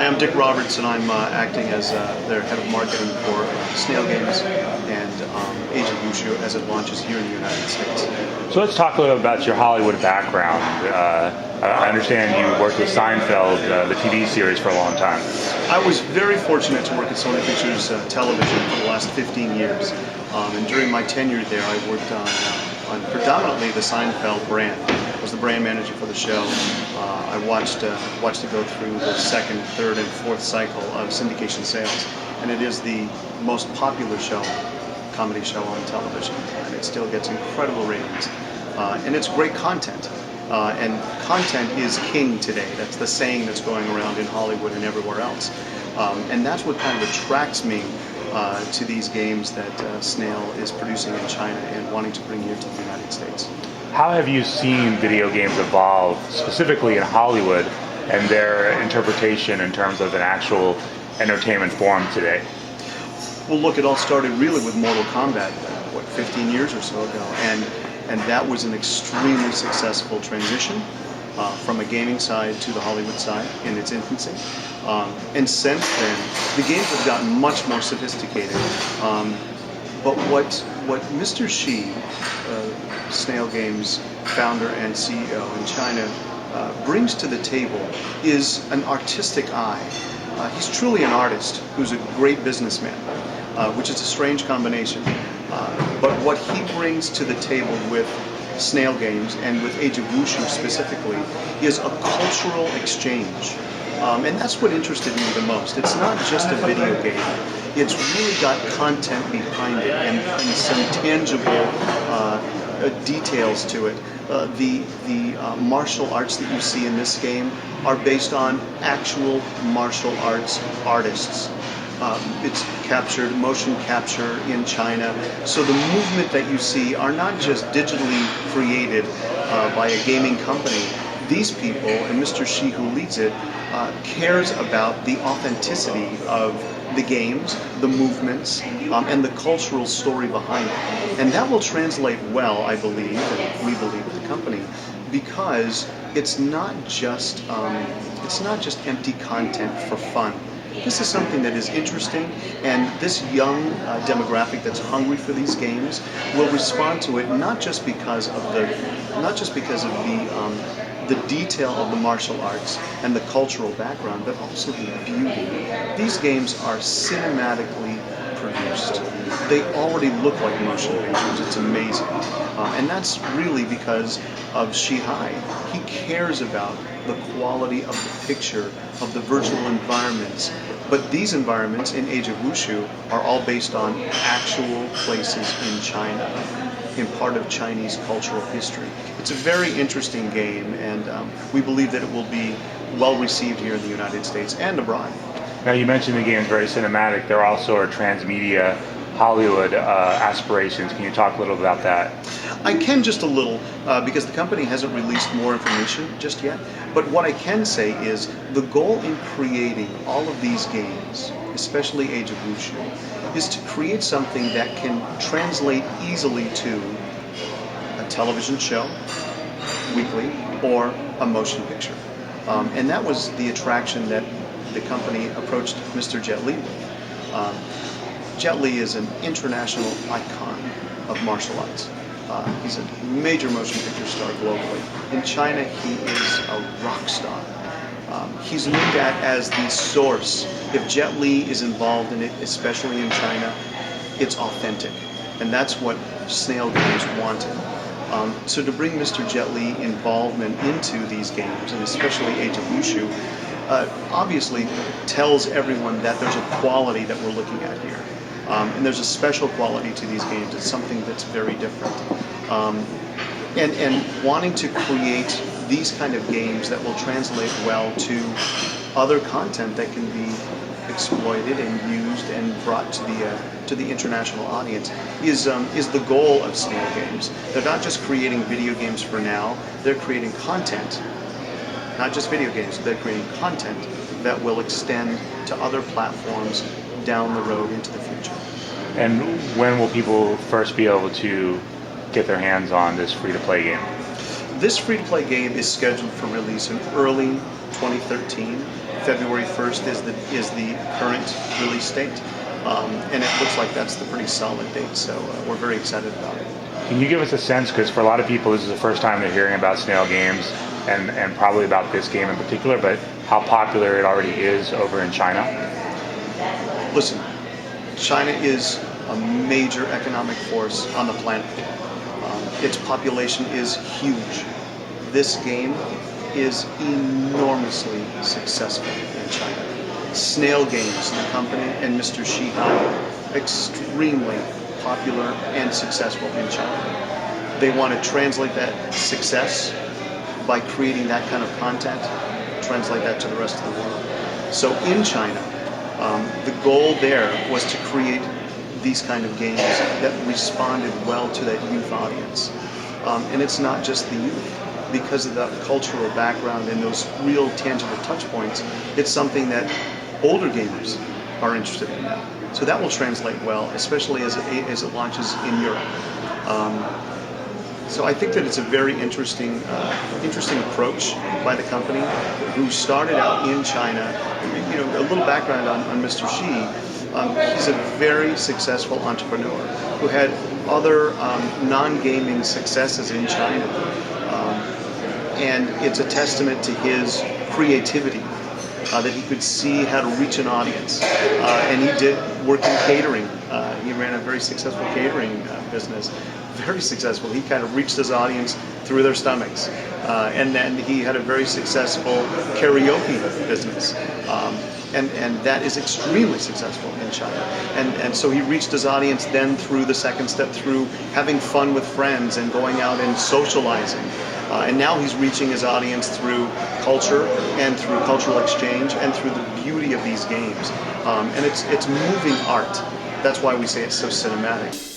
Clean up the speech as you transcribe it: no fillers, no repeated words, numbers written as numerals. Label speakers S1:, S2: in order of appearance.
S1: I'm Dick Roberts, and I'm acting as their head of marketing for Snail Games and Age of Wushu as it launches here in the United States.
S2: So let's talk a little about your Hollywood background. I understand you worked with Seinfeld, the TV series, for a long time.
S1: I was very fortunate to work at Sony Pictures Television for the last 15 years. And during my tenure there, I worked on predominantly the Seinfeld brand. I was the brand manager for the show. I watched it go through the second, third, and fourth cycle of syndication sales. And it is the most popular comedy show on television. And it still gets incredible ratings. And it's great content. And content is king today. That's the saying that's going around in Hollywood and everywhere else. And that's what kind of attracts me to these games that Snail is producing in China and wanting to bring here to the United States.
S2: How have you seen video games evolve, specifically in Hollywood, and their interpretation in terms of an actual entertainment form today?
S1: Well, look, it all started really with Mortal Kombat, 15 years or so ago, and that was an extremely successful transition from a gaming side to the Hollywood side in its infancy. And since then, the games have gotten much more sophisticated. But what Mr. Shi, Snail Games founder and CEO in China, brings to the table is an artistic eye. He's truly an artist who's a great businessman, which is a strange combination. But what he brings to the table with Snail Games and with Age of Wushu specifically is a cultural exchange. And that's what interested me the most. It's not just a video game. It's really got content behind it and some tangible details to it. The martial arts that you see in this game are based on actual martial arts artists. It's captured, motion capture in China. So the movement that you see are not just digitally created by a gaming company. These people, and Mr. Shi who leads it, cares about the authenticity of the games, the movements, and the cultural story behind it. And that will translate well, I believe, and we believe at the company, because it's not just empty content for fun. This is something that is interesting, and this young demographic that's hungry for these games will respond to it not just because of the detail of the martial arts and the cultural background, but also the beauty. These games are cinematically produced. They already look like motion pictures. It's amazing. And that's really because of Shihai. He cares about the quality of the picture, of the virtual environments. But these environments in Age of Wushu are all based on actual places in China, in part of Chinese cultural history. It's a very interesting game, and we believe that it will be well received here in the United States and abroad.
S2: Now, you mentioned the game is very cinematic. There also are transmedia Hollywood aspirations. Can you talk a little about that?
S1: I can just a little, because the company hasn't released more information just yet. But what I can say is the goal in creating all of these games, especially Age of Wushu, is to create something that can translate easily to a television show, weekly, or a motion picture. And that was the attraction that the company approached Mr. Jet Li with. Jet Li is an international icon of martial arts. He's a major motion picture star globally. In China, he is a rock star. He's looked at as the source. If Jet Li is involved in it, especially in China, it's authentic. And that's what Snail Games wanted. So to bring Mr. Jet Li involvement into these games, and especially Age of Wushu, obviously tells everyone that there's a quality that we're looking at here. And there's a special quality to these games. It's something that's very different. And wanting to create these kind of games that will translate well to other content that can be exploited and used and brought to the international audience is the goal of Snail Games. They're not just creating video games for now. They're creating content, not just video games. They're creating content that will extend to other platforms down the road into the future.
S2: And when will people first be able to get their hands on this free-to-play game?
S1: This free-to-play game is scheduled for release in early 2013 February 1st is the current release date, and it looks like that's the pretty solid date. So we're very excited about it.
S2: Can you give us a sense, because for a lot of people this is the first time they're hearing about Snail games, and probably about this game in particular, but how popular it already is over in China?
S1: Listen, China is a major economic force on the planet. Its population is huge. This game is enormously successful in China. Snail Games, the company, and Mr. Shihan, extremely popular and successful in China. They want to translate that success by creating that kind of content, translate that to the rest of the world. So in China, the goal there was to create these kind of games that responded well to that youth audience. And it's not just the youth. Because of the cultural background and those real tangible touch points, it's something that older gamers are interested in now. So that will translate well, especially as it launches in Europe. So I think that it's a very interesting approach by the company, who started out in China. You know, a little background on Mr. Shi. He's a very successful entrepreneur who had other non-gaming successes in China, and it's a testament to his creativity that he could see how to reach an audience. And he did work in catering. He ran a very successful catering business. Very successful. He kind of reached his audience through their stomachs. And then he had a very successful karaoke business. And that is extremely successful in China. And so he reached his audience then through the second step, through having fun with friends and going out and socializing. And now he's reaching his audience through culture and through cultural exchange and through the beauty of these games. And it's moving art. That's why we say it's so cinematic.